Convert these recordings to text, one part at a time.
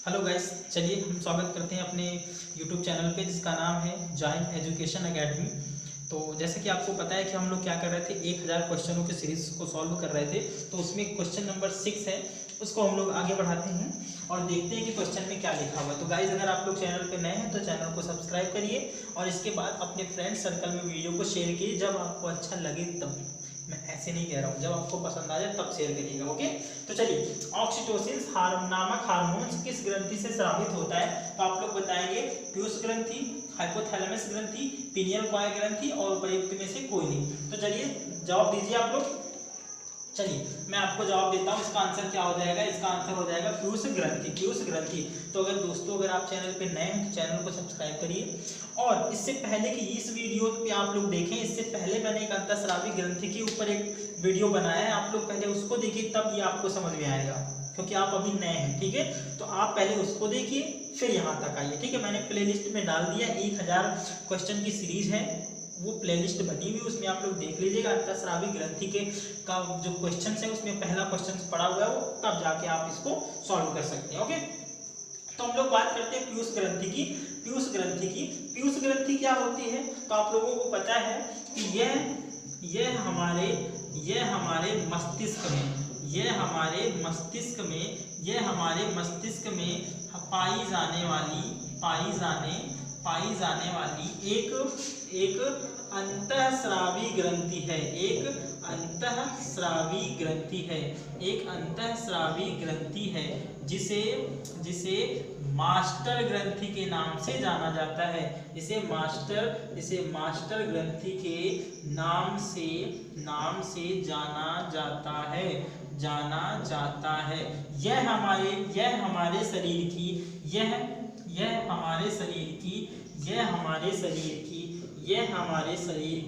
Hello guys, चलिए हम स्वागत करते हैं अपने यूट्यूब चैनल पे जिसका नाम है जॉइंट एजुकेशन एकेडमी। तो जैसे कि आपको पता है कि हम लोग क्या कर रहे थे, 1000 क्वेश्चनों की सीरीज को सॉल्व कर रहे थे। तो उसमें क्वेश्चन नंबर 6 है, उसको हम लोग आगे बढ़ाते हैं और देखते हैं कि क्वेश्चन में क्या लिखा हुआ है। तो गाइस, अगर आप लोग चैनल पे नए हैं तो चैनल को सब्सक्राइब करिए और इसके बाद अपने फ्रेंड सर्कल में वीडियो को शेयर कीजिए जब आपको अच्छा लगे तब। मैं ऐसे नहीं कह रहा हूँ, जब आपको पसंद आ जाए तब शेयर करिएगा। ओके, तो चलिए, ऑक्सीटोसिन नामक हार्मोन किस ग्रंथि से स्रावित होता है? तो आप लोग बताएंगे पीयूष ग्रंथि, हाइपोथैलेमस ग्रंथि, पीनियल कॉय ग्रंथि और उपयुक्त में से कोई नहीं। तो चलिए जवाब दीजिए आप लोग। चलिए मैं आपको जवाब देता हूँ, इसका आंसर क्या हो जाएगा? इसका आंसर हो जाएगा पीयूष ग्रंथि। पीयूष ग्रंथि। तो अगर दोस्तों, अगर आप चैनल पे नए हैं तो चैनल को सब्सक्राइब करिए। और इससे पहले कि इस वीडियो पे आप लोग देखें, इससे पहले मैंने एक अंतःस्रावी ग्रंथि के ऊपर एक वीडियो बनाया है, आप लोग पहले उसको देखिए, तब ये आपको समझ में आएगा, क्योंकि आप अभी नए हैं। ठीक है, तो आप पहले उसको देखिए फिर यहाँ तक आइए। ठीक है, मैंने प्लेलिस्ट में डाल दिया, 1000 क्वेश्चन की सीरीज है, वो प्लेलिस्ट बनी हुई, उसमें आप लोग देख लीजिएगा। अंतःस्रावी ग्रंथि के का जो क्वेश्चन है उसमें पहला क्वेश्चन पड़ा हुआ है, वो तब जाके आप इसको सॉल्व कर सकते हैं। ओके, तो हम लोग बात करते हैं पीयूष ग्रंथि की। पीयूष ग्रंथि की पीयूष ग्रंथि क्या होती है? तो आप लोगों को पता है कि यह हमारे मस्तिष्क में, यह हमारे मस्तिष्क में पाई जाने वाली एक अंतःस्रावी ग्रंथि है। एक अंतःस्रावी ग्रंथि है जिसे मास्टर ग्रंथि के नाम से जाना जाता है। इसे मास्टर ग्रंथि के नाम से जाना जाता है। यह हमारे शरीर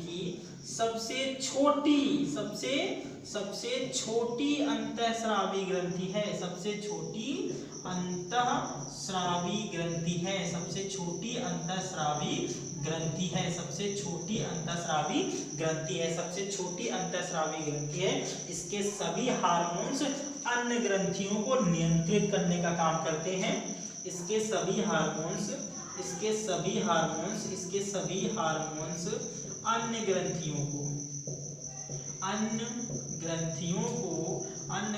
की सबसे छोटी अंतःस्रावी ग्रंथि है। सबसे छोटी अंतःस्रावी ग्रंथि है। इसके सभी हार्मोन्स अन्य ग्रंथियों को नियंत्रित करने का काम करते हैं। इसके सभी हार्मोन्स अन्य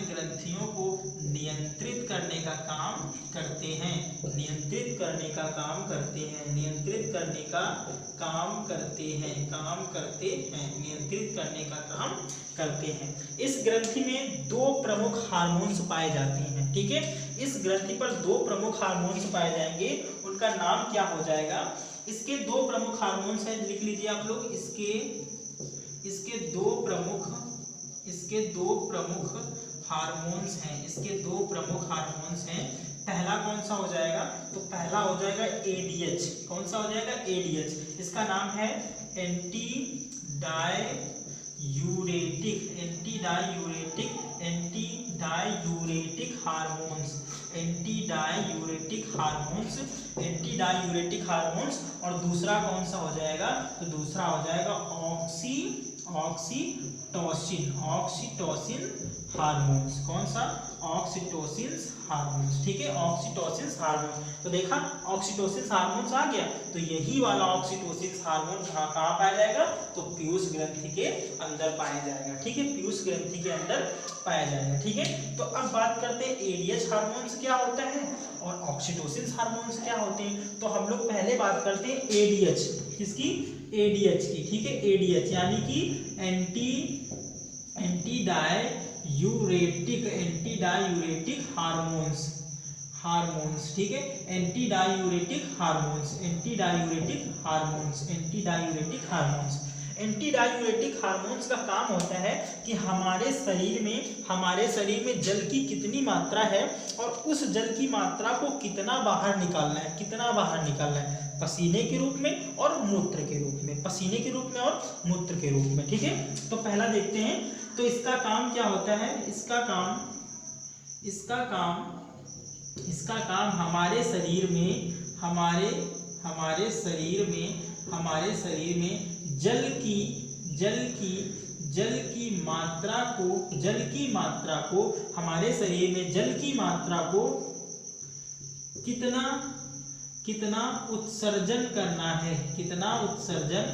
ग्रंथियों को नियंत्रित करने का काम करते हैं। इस ग्रंथि में 2 प्रमुख हार्मोन्स पाए जाते हैं। ठीक है, इस ग्रंथि पर 2 प्रमुख हार्मोन्स पाए जाएंगे, उनका नाम क्या हो जाएगा? इसके 2 प्रमुख हार्मोन्स हैं, लिख लीजिए आप लोग। इसके दो प्रमुख हार्मोन्स हैं। पहला कौन सा हो जाएगा? तो पहला हो जाएगा ADH। कौन सा हो जाएगा? ADH। इसका नाम है एंटी डायूरेटिक हार्मोन्स। और दूसरा कौन सा हो जाएगा? तो दूसरा हो जाएगा ऑक्सीटोसिन हार्मोन्स। कौन सा? Oxytocin hormones. ठीक है, ऑक्सीटोसिन हार्मोन। तो देखा, ऑक्सीटोसिन हार्मोन्स आ गया। तो यही वाला ऑक्सीटोसिन हार्मोन कहाँ पाया जाएगा? तो पीयूष ग्रंथि के अंदर पाया जाएगा। ठीक है, पीयूष ग्रंथि के अंदर पाया जाएगा। ठीक है, तो अब बात करते हैं ADH हार्मोन्स क्या होता है और ऑक्सीटोसिन हार्मोन्स क्या होते हैं। तो हम लोग पहले बात करते हैं ADH। किसकी? ADH की। ठीक है, ADH यानी कि एंटी डायूरेटिक हार्मोन्स। ठीक है, एंटी डायूरेटिक हार्मोन्स का काम होता है कि हमारे शरीर में जल की कितनी मात्रा है और उस जल की मात्रा को कितना बाहर निकालना है। पसीने के रूप में और मूत्र के रूप में। ठीक है, तो पहला देखते हैं। तो इसका काम क्या होता है? इसका काम हमारे शरीर में जल की मात्रा को हमारे शरीर में जल की मात्रा को कितना कितना उत्सर्जन करना है, कितना उत्सर्जन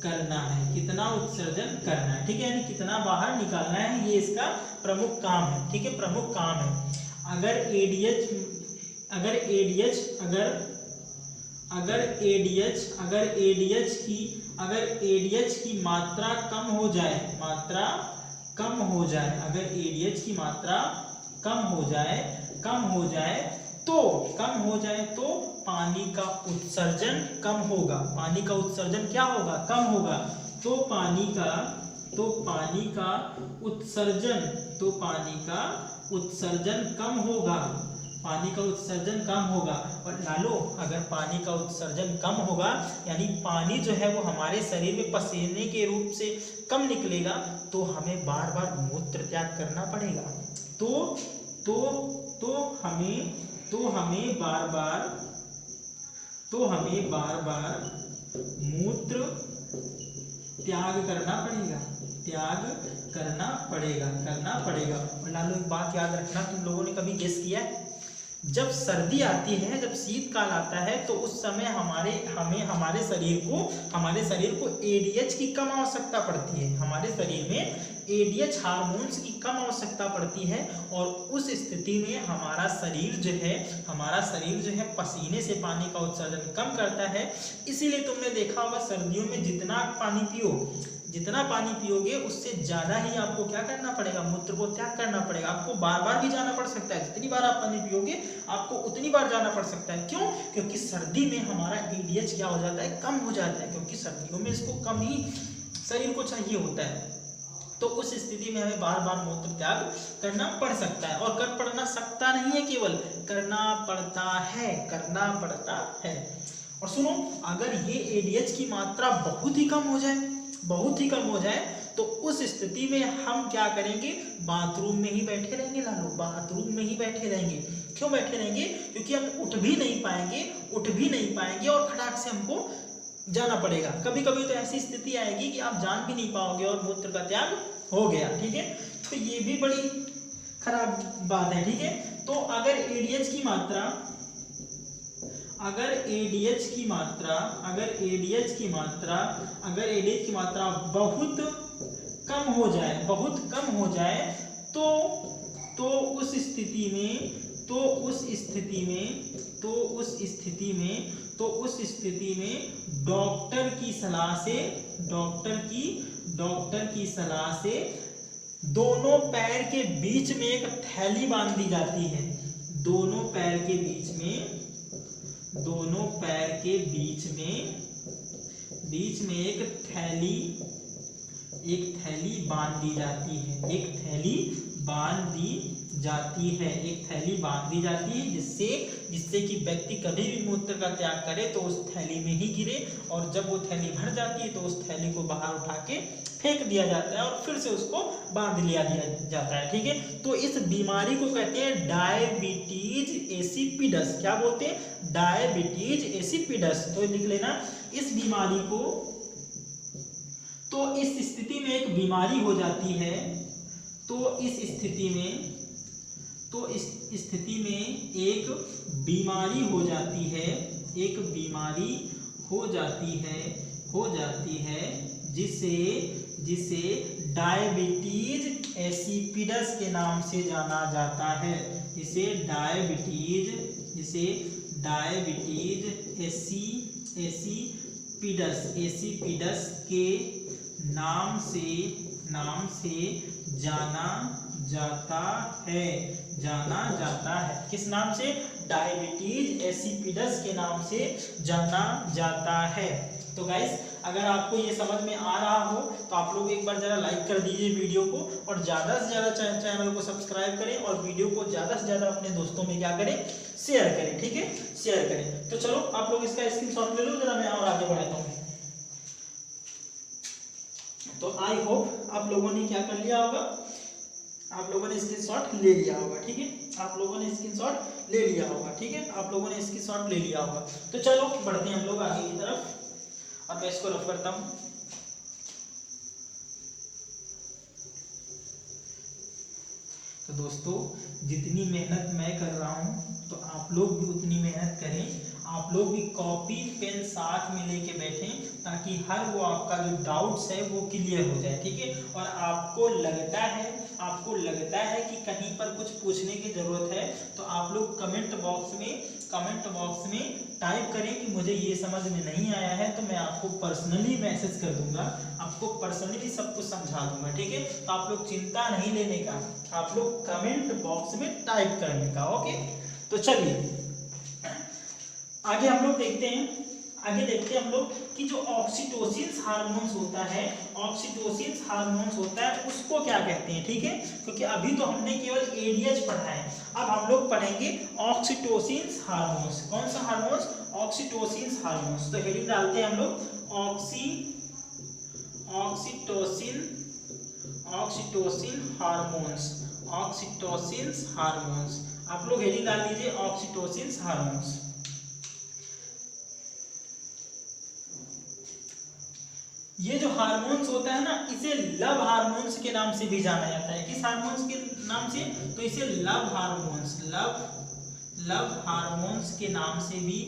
करना है, कितना उत्सर्जन करना है, ठीक है, यानी कितना बाहर निकालना है, ये इसका प्रमुख काम है, ठीक है, प्रमुख काम है। अगर एडीएच अगर एडीएच अगर अगर एडीएच अगर एडीएच की अगर एडीएच की मात्रा कम हो जाए, मात्रा कम हो जाए, अगर एडीएच की मात्रा कम हो जाए तो पानी का उत्सर्जन कम होगा, पानी का उत्सर्जन क्या होगा, कम होगा, तो पानी का उत्सर्जन कम होगा, पानी का उत्सर्जन कम होगा। और लालो, अगर पानी का उत्सर्जन कम होगा यानी पानी जो है वो हमारे शरीर में पसीने के रूप से कम निकलेगा, तो हमें बार बार मूत्र त्याग करना पड़ेगा, तो हमें बार बार मूत्र त्याग करना पड़ेगा। और लालो एक बात याद रखना, तुम लोगों ने कभी गेस किया है, जब सर्दी आती है, जब शीतकाल आता है, तो उस समय हमारे शरीर को एडीएच की कम आवश्यकता पड़ती है, हमारे शरीर में एडीएच हार्मोन्स की कम आवश्यकता पड़ती है, और उस स्थिति में हमारा शरीर जो है पसीने से पानी का उत्सर्जन कम करता है। इसीलिए तुमने देखा होगा सर्दियों में जितना पानी पियोगे उससे ज़्यादा ही आपको क्या करना पड़ेगा, मूत्र को त्याग करना पड़ेगा, आपको बार बार भी जाना पड़ सकता है, जितनी बार आप पानी पियोगे आपको उतनी बार जाना पड़ सकता है। क्यों? क्योंकि सर्दी में हमारा एडीएच क्या हो जाता है, कम हो जाता है, क्योंकि सर्दियों में इसको कम ही शरीर को चाहिए होता है। तो उस स्थिति में हमें बार बार मूत्र त्याग करना पड़ सकता है, और पड़ना सकता नहीं है, केवल करना पड़ता है। और सुनो, अगर ये एडीएच की मात्रा बहुत ही कम हो जाए तो उस स्थिति में हम क्या करेंगे, बाथरूम में ही बैठे रहेंगे लालो, बाथरूम में ही बैठे रहेंगे। क्यों बैठे रहेंगे? क्योंकि हम उठ भी नहीं पाएंगे और खटाक से हमको जाना पड़ेगा। कभी कभी तो ऐसी स्थिति आएगी कि आप जान भी नहीं पाओगे और मूत्र का त्याग हो गया, ठीक है, तो ये भी बड़ी खराब बात है, ठीक है। तो अगर एडीएच की मात्रा बहुत कम हो जाए तो उस स्थिति में डॉक्टर की सलाह से दोनों पैर के बीच में एक थैली बांध दी जाती है, दोनों पैर के बीच में एक थैली बांध दी जाती है, जिससे कि व्यक्ति कभी भी मूत्र का त्याग करे तो उस थैली में ही गिरे, और जब वो थैली भर जाती है तो उस थैली को बाहर उठा के फेंक दिया जाता है और फिर से उसको बांध लिया जाता है, ठीक है। तो इस बीमारी को कहते हैं डायबिटीज एसिपिडस। क्या बोलते हैं? डायबिटीज एसिपिडस। तो लिख लेना इस बीमारी को। तो इस स्थिति में एक बीमारी हो जाती है, इस स्थिति में एक बीमारी हो जाती है जिसे डायबिटीज एसिपिडस के नाम से जाना जाता है। इसे डायबिटीज एसिपिडस के नाम से जाना जाता है। किस नाम से? डायबिटीज एसिपिडस के नाम से जाना जाता है। तो गाइस, अगर आपको ये समझ में आ रहा हो तो आप लोग एक बार जरा लाइक कर दीजिए वीडियो को, और ज़्यादा से ज़्यादा चैनल को सब्सक्राइब करें, और वीडियो को ज़्यादा से ज़्यादा अपने दोस्तों में क्या करें, शेयर करें, ठीक है, शेयर करें। तो चलो आप लोग इसका स्क्रीनशॉट ले लो जरा, मैं और आगे बढ़ाता हूँ। तो आई होप आप लोगों ने क्या कर लिया होगा, आप लोगों ने स्क्रीनशॉट ले लिया होगा, ठीक है, आप लोगों ने स्क्रीनशॉट ले लिया होगा, ठीक है, आप लोगों ने स्क्रीनशॉट ले लिया होगा। तो चलो बढ़ते हैं हम लोग आगे की तरफ, और मैं इसको रफ करता हूँ। तो दोस्तों जितनी मेहनत मैं कर रहा हूँ तो आप लोग भी उतनी मेहनत करें, आप लोग भी कॉपी पेन साथ में लेके बैठें ताकि हर वो आपका जो डाउट्स है वो क्लियर हो जाए, ठीक है। और आपको लगता है कि कहीं पर कुछ पूछने की ज़रूरत है तो आप लोग कमेंट बॉक्स में टाइप करें कि मुझे ये समझ में नहीं आया है, तो मैं आपको पर्सनली मैसेज कर दूंगा, आपको पर्सनली सब कुछ समझा दूंगा, ठीक है। तो आप लोग चिंता नहीं लेने का, आप लोग कमेंट बॉक्स में टाइप करने का, ओके। तो चलिए आगे हम लोग देखते हैं हम लोग कि जो ऑक्सीटोसिन हार्मोन्स होता है उसको क्या कहते हैं, ठीक है। क्योंकि अभी तो हमने केवल एडीएच पढ़ा है, अब हम लोग पढ़ेंगे ऑक्सीटोसिन हार्मोन्स। कौन सा हार्मोन्स? Oxytocin hormones. तो हेडिंग डालते हैं हम लोग ऑक्सीटोसिन हार्मोन्स। आप लोग हेडिंग डाल लीजिए ऑक्सीटोसिन हार्मोन्स। ये जो हार्मोन्स होता है ना, इसे लव हार्मोन्स के नाम से भी जाना जाता है। किस हार्मोन्स के नाम से? तो इसे लव हार्मोन्स के नाम से भी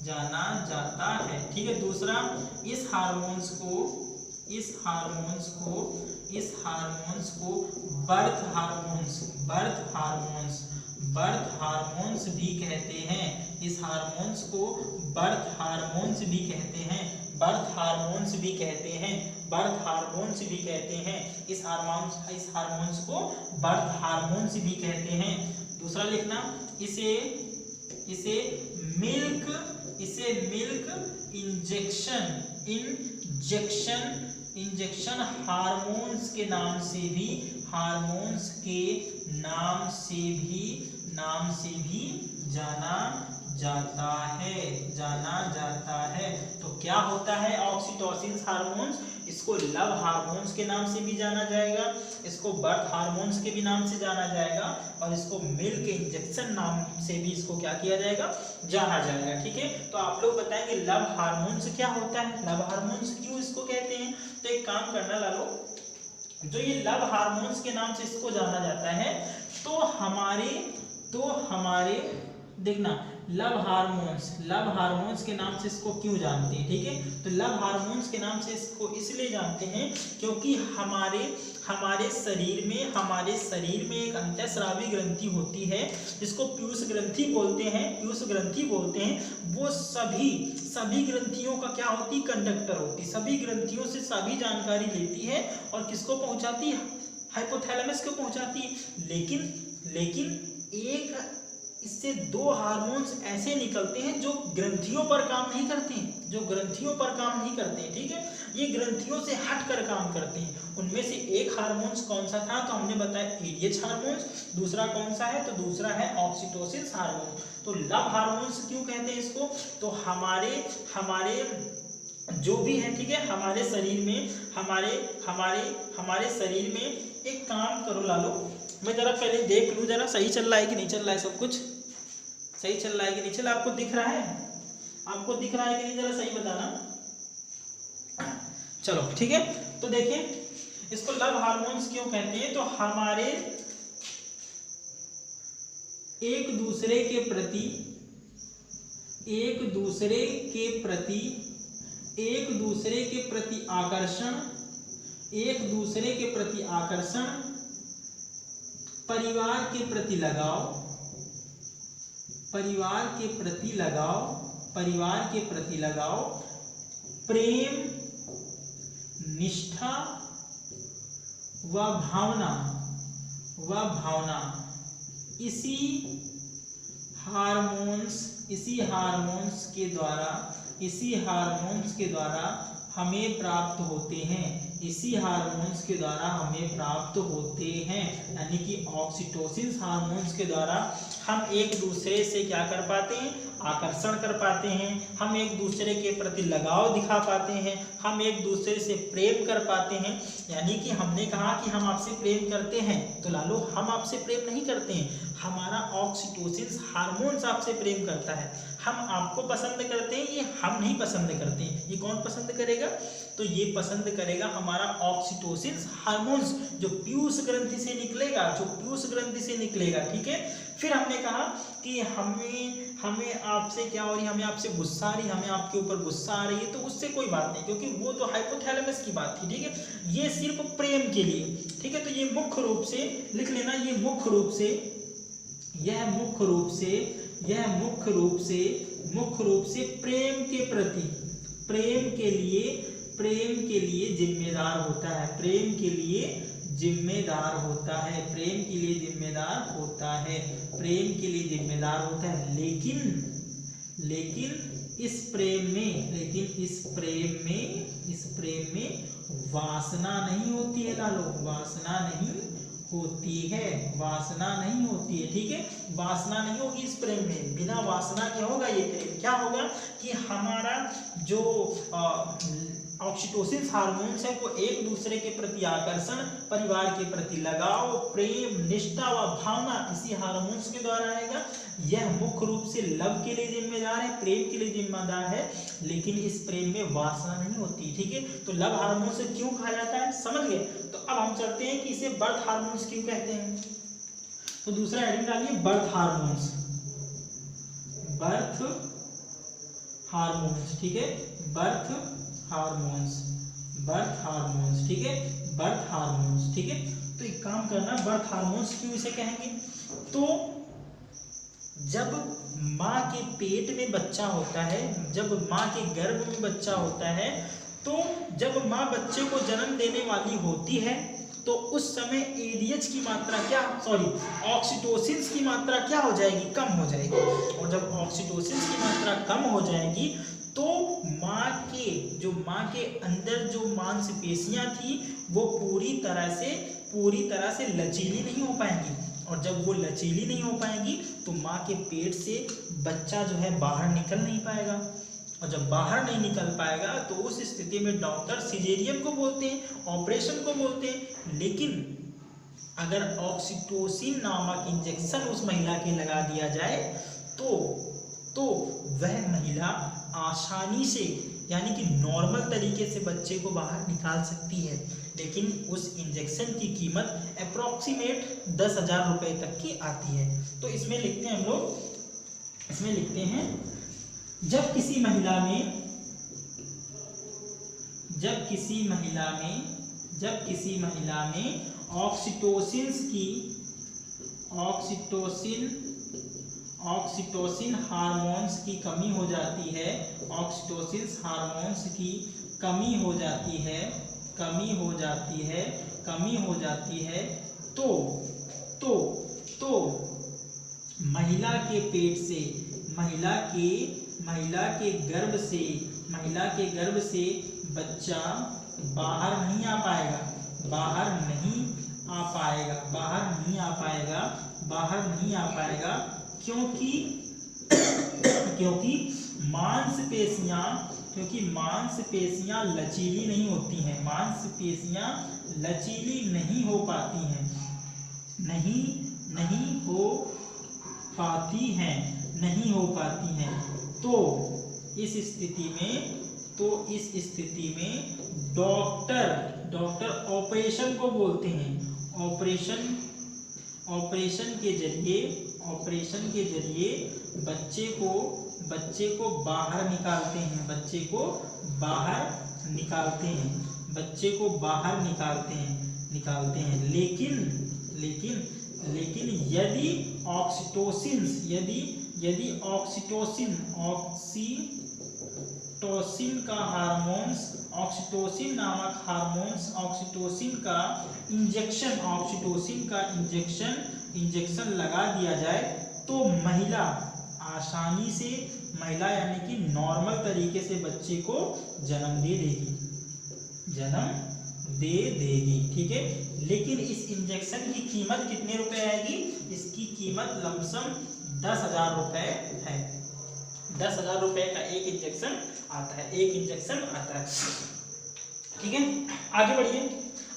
जाना जाता है, ठीक है। दूसरा, इस हार्मोन्स को बर्थ हार्मोन्स भी कहते हैं। इस हार्मोन्स को बर्थ हार्मोन्स भी कहते हैं। इस हार्मोन्स को बर्थ हार्मोन्स भी कहते हैं। दूसरा लिखना, इसे मिल्क इंजेक्शन हार्मोन्स के नाम से भी जाना जाता है। तो क्या होता है ऑक्सीटोसिन हार्मोन्स? इसको लव हार्मोन्स के नाम से भी जाना जाएगा, इसको बर्थ हार्मोन्स के भी नाम से जाना जाएगा, और इसको मिल्क इंजेक्शन नाम से भी इसको क्या किया जाएगा? जाना जाएगा, ठीक है। तो आप लोग बताएंगे लव हार्मोन्स क्या होता है, लव हार्मोन्स क्यों इसको कहते हैं। तो एक काम करना लालो, जो ये लव हार्मोन्स के नाम से इसको जाना जाता है, तो हमारे देखना, लव हार्मोन्स के नाम से इसको क्यों जानते हैं, ठीक है। तो लव हार्मोन्स के नाम से इसको इसलिए जानते हैं क्योंकि हमारे शरीर में एक अंतःस्रावी ग्रंथि होती है जिसको पीयूष ग्रंथि बोलते हैं। वो सभी ग्रंथियों का क्या होती? कंडक्टर होती। सभी ग्रंथियों से सभी जानकारी लेती है और किसको पहुंचाती है? हाइपोथैलेमस को पहुंचाती है। लेकिन एक इससे दो हार्मोन्स ऐसे निकलते हैं जो ग्रंथियों पर काम नहीं करते हैं, ठीक है। ये ग्रंथियों से हटकर काम करते हैं। उनमें से एक हार्मोन्स कौन सा था? तो हमने बताया एडीएच हार्मोन्स। दूसरा कौन सा है? तो दूसरा है ऑक्सीटोसिन हार्मोन। तो लव हार्मोन्स क्यों कहते हैं इसको? तो हमारे जो भी है, ठीक है, हमारे शरीर में एक काम करो लालो, मैं जरा पहले देख लूँ जरा सही चल रहा है कि नहीं चल रहा है, सब कुछ सही चल रहा है कि नहीं चल रहा है, आपको दिख रहा है कि नहीं, जरा सही बताना। चलो ठीक है। तो देखिए इसको लव हार्मोन्स क्यों कहते हैं, तो हमारे एक दूसरे के प्रति आकर्षण, परिवार के प्रति लगाव, प्रेम, निष्ठा व भावना इसी हार्मोन्स के द्वारा हमें प्राप्त होते हैं। इसी हार्मोन्स के द्वारा हमें प्राप्त होते हैं। यानी कि ऑक्सीटोसिन हार्मोन्स के द्वारा हम एक दूसरे से क्या कर पाते हैं, आकर्षण कर पाते हैं, हम एक दूसरे के प्रति लगाव दिखा पाते हैं, हम एक दूसरे से प्रेम कर पाते हैं। यानी कि हमने कहा कि हम आपसे प्रेम करते हैं, तो लालो हम आपसे प्रेम नहीं करते हैं, हमारा ऑक्सीटोसिन हार्मोन्स आपसे प्रेम करता है। हम आपको पसंद करते हैं, ये हम नहीं पसंद करते हैं। ये कौन पसंद करेगा, तो ये पसंद करेगा हमारा ऑक्सीटोसिन हार्मोन्स, जो पीयूष ग्रंथि से निकलेगा, जो पीयूष ग्रंथि से निकलेगा। ठीक है, फिर हमने कहा कि हमें आपसे क्या हो रही है, हमें आपसे गुस्सा आ रही है, हमें आपके ऊपर गुस्सा आ रही है, तो उससे कोई बात नहीं, क्योंकि वो तो हाइपोथैलेमस की बात थी। ठीक है, ये सिर्फ प्रेम के लिए। ठीक है, तो ये मुख्य रूप से लिख लेना, ये मुख्य रूप से प्रेम के लिए जिम्मेदार होता है, प्रेम के लिए जिम्मेदार होता है, प्रेम के लिए जिम्मेदार होता है, प्रेम के लिए जिम्मेदार होता है। लेकिन इस प्रेम में वासना नहीं होती है लालो, वासना नहीं होती है। ठीक है, वासना नहीं होगी इस प्रेम में, बिना वासना के होगा ये प्रेम। क्या होगा कि हमारा जो ऑक्सीटोसिन हार्मोन्स है वो एक दूसरे के प्रति आकर्षण, परिवार के प्रति लगाव, प्रेम, निष्ठा व भावना इसी हार्मोन्स के द्वारा आएगा। यह मुख्य रूप से लव के लिए जिम्मेदार है, प्रेम के लिए जिम्मेदार है, लेकिन इस प्रेम में वासना नहीं होती। ठीक है, तो लव हार्मोन से क्यों कहा जाता है, समझ गए। तो अब हम चलते हैं कि इसे बर्थ हार्मोन्स क्यों कहते हैं। तो दूसरा हेडिंग डालिए बर्थ हार्मोन्स, ठीक है, बर्थ हार्मोन्स, ठीक है, बर्थ हार्मोन्स। ठीक है, तो एक काम करना, बर्थ हार्मोन्स क्यों इसे कहेंगे, तो जब माँ के पेट में बच्चा होता है, जब माँ के गर्भ में बच्चा होता है, तो जब माँ बच्चे को जन्म देने वाली होती है, तो उस समय एडीएच की मात्रा ऑक्सीटोसिन की मात्रा क्या हो जाएगी, कम हो जाएगी। और जब ऑक्सीटोसिन की मात्रा कम हो जाएगी तो माँ के अंदर जो मांसपेशियां थी वो पूरी तरह से लचीली नहीं हो पाएंगी। और जब वो लचीली नहीं हो पाएंगी तो माँ के पेट से बच्चा जो है बाहर निकल नहीं पाएगा। और जब बाहर नहीं निकल पाएगा तो उस स्थिति में डॉक्टर सिजेरियन को बोलते हैं, ऑपरेशन को बोलते हैं। लेकिन अगर ऑक्सीटोसिन नामक इंजेक्शन उस महिला के लगा दिया जाए तो वह महिला आसानी से, यानी कि नॉर्मल तरीके से बच्चे को बाहर निकाल सकती है। लेकिन उस इंजेक्शन की कीमत अप्रॉक्सीमेट 10,000 रुपये तक की आती है। तो इसमें लिखते हैं हम लोग, इसमें लिखते हैं जब किसी महिला में ऑक्सीटोसिन हार्मोन्स की कमी हो जाती है, ऑक्सीटोसिन हार्मोन्स की कमी हो जाती है तो महिला के पेट से, महिला के गर्भ से बच्चा बाहर नहीं आ पाएगा, क्योंकि मांसपेशियां लचीली नहीं होती हैं, मांसपेशियां लचीली नहीं हो पाती हैं, नहीं हो पाती हैं। तो इस स्थिति में डॉक्टर ऑपरेशन को बोलते हैं। ऑपरेशन के जरिए बच्चे को बाहर निकालते हैं। लेकिन यदि ऑक्सीटोसिन का हार्मोन्स, ऑक्सीटोसिन नामक हार्मोन्स, ऑक्सीटोसिन का इंजेक्शन लगा दिया जाए तो महिला आसानी से, यानी कि नॉर्मल तरीके से बच्चे को जन्म दे देगी, ठीक है। लेकिन इस इंजेक्शन की कीमत कितने रुपए आएगी? इसकी कीमत लमसम 10,000 रुपए है। 10,000 रुपए का एक इंजेक्शन आता है, एक इंजेक्शन आता है, ठीक है। आगे बढ़िए।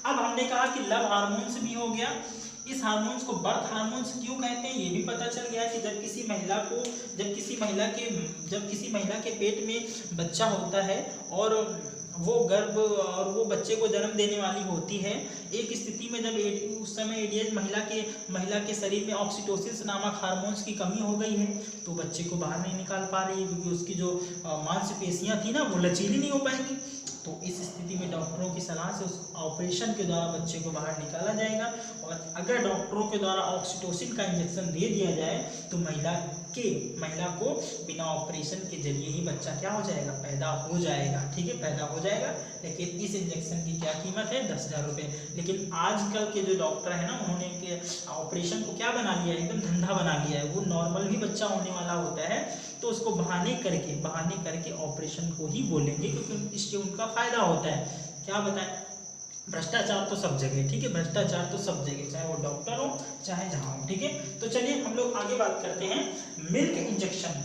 अब हमने कहा कि लव हार्मोन्स भी हो गया। इस हार्मोन्स को बर्थ हार्मोन्स क्यों कहते हैं ये भी पता चल गया कि जब किसी महिला के पेट में बच्चा होता है और वो गर्भ और वो बच्चे को जन्म देने वाली होती है, एक स्थिति में जब उस समय एडीएच महिला के शरीर में ऑक्सीटोसिन नामक हार्मोन्स की कमी हो गई है, तो बच्चे को बाहर नहीं निकाल पा रही है, क्योंकि उसकी जो मांसपेशियां थी ना वो लचीली नहीं हो पाएंगी। तो इस स्थिति में डॉक्टरों की सलाह से उस ऑपरेशन के द्वारा बच्चे को बाहर निकाला जाएगा। और अगर डॉक्टरों के द्वारा ऑक्सीटोसिन का इंजेक्शन दे दिया जाए तो महिला को बिना ऑपरेशन के जरिए ही बच्चा क्या हो जाएगा? पैदा हो जाएगा, ठीक है, पैदा हो जाएगा। लेकिन इस इंजेक्शन की क्या कीमत है? 10,000 रुपये। लेकिन आजकल के जो डॉक्टर है ना, उन्होंने ऑपरेशन को क्या बना लिया है? एकदम धंधा बना लिया है। वो नॉर्मल भी बच्चा होने वाला होता है तो उसको बहाने करके ऑपरेशन को ही बोलेंगे, क्योंकि इससे उनका फायदा होता है। क्या बताएं? भ्रष्टाचार तो सब जगह, ठीक है, भ्रष्टाचार तो सब जगह, चाहे वो डॉक्टर हो चाहे जहाँ हो, ठीक है। तो चलिए हम लोग आगे बात करते हैं मिल्क इंजेक्शन।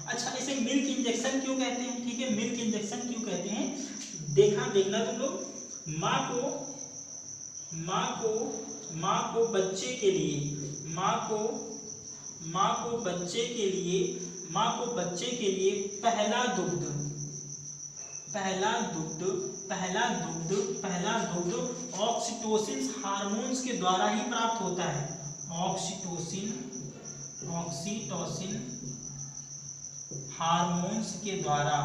अच्छा, इसे मिल्क इंजेक्शन क्यों कहते हैं? ठीक है, मिल्क इंजेक्शन क्यों कहते हैं? देखना तुम लोग, माँ को बच्चे के लिए पहला दुग्ध ऑक्सीटोसिन हार्मोन्स के द्वारा ही प्राप्त होता है। ऑक्सीटोसिन हार्मोन्स के द्वारा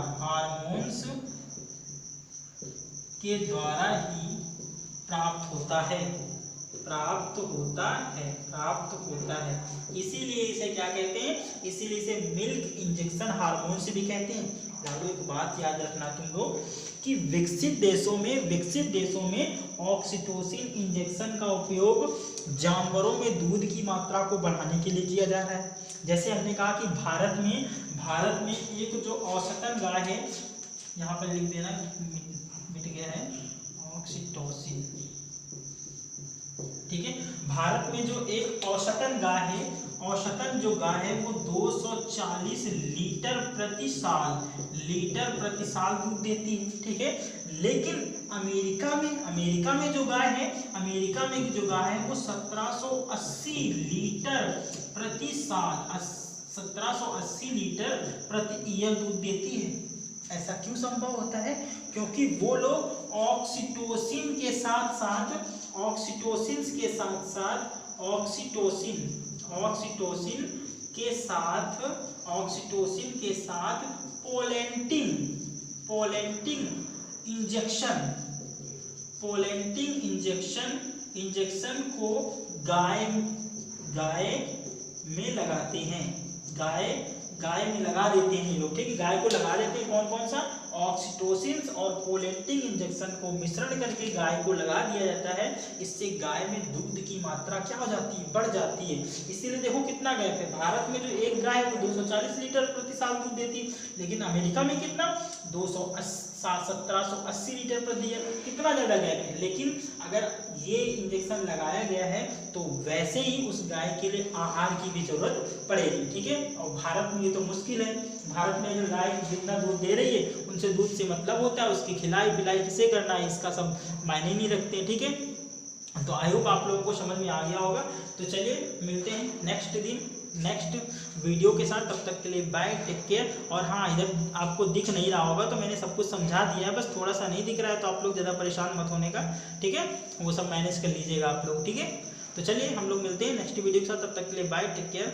ही प्राप्त होता है। इसीलिए इसे क्या कहते हैं? इसीलिए इसे मिल्क इंजेक्शन हार्मोन्स भी कहते हैं। यारो एक बात याद रखना तुम लोग कि विकसित देशों में ऑक्सीटोसिन इंजेक्शन का उपयोग जानवरों में दूध की मात्रा को बढ़ाने के लिए किया जा रहा है। जैसे हमने कहा कि भारत में एक जो औसतन गाय है, यहाँ पर लिख देना, मिट गया है, ऑक्सीटोसिन, ठीक है। भारत में जो एक औसतन गाय है वो 240 लीटर प्रति साल दूध देती है, ठीक है। लेकिन अमेरिका में जो गाय है वो 1780 लीटर प्रति ईयर दूध देती है। ऐसा क्यों संभव होता है? क्योंकि वो लोग ऑक्सीटोसिन के साथ पोलेंटिंग इंजेक्शन को गाय में लगाते हैं, गाय में लगा देते हैं लोग, ठीक है। गाय को लगा देते हैं कौन सा? ऑक्सीटोसिन और पोलेंटिंग इंजेक्शन को मिश्रण करके गाय को लगा दिया जाता है। इससे गाय में दूध की मात्रा क्या हो जाती है? बढ़ जाती है। इसीलिए देखो कितना गैप है। भारत में जो एक गाय है वो 240 लीटर प्रति साल दूध देती है, लेकिन अमेरिका में कितना? 1780 लीटर प्रति ईयर। कितना ज्यादा गैप है। लेकिन अगर ये इंजेक्शन लगाया गया है तो वैसे ही उस गाय के लिए आहार की भी जरूरत पड़ेगी, ठीक है। और भारत में ये तो मुश्किल है। भारत में अगर गाय जितना दूध दे रही है उनसे दूध से मतलब होता है, उसकी खिलाई पिलाई किसे करना है इसका सब मायने नहीं रखते, ठीक है। तो आई होप आप लोगों को समझ में आ गया होगा। तो चलिए मिलते हैं नेक्स्ट वीडियो के साथ। तब तक के लिए बाय, टेक केयर। और हाँ, इधर आपको दिख नहीं रहा होगा तो मैंने सब कुछ समझा दिया है, बस थोड़ा सा नहीं दिख रहा है तो आप लोग ज़्यादा परेशान मत होने का, ठीक है। वो सब मैनेज कर लीजिएगा आप लोग, ठीक है। तो चलिए हम लोग मिलते हैं नेक्स्ट वीडियो के साथ। तब तक के लिए बाय, टेक केयर।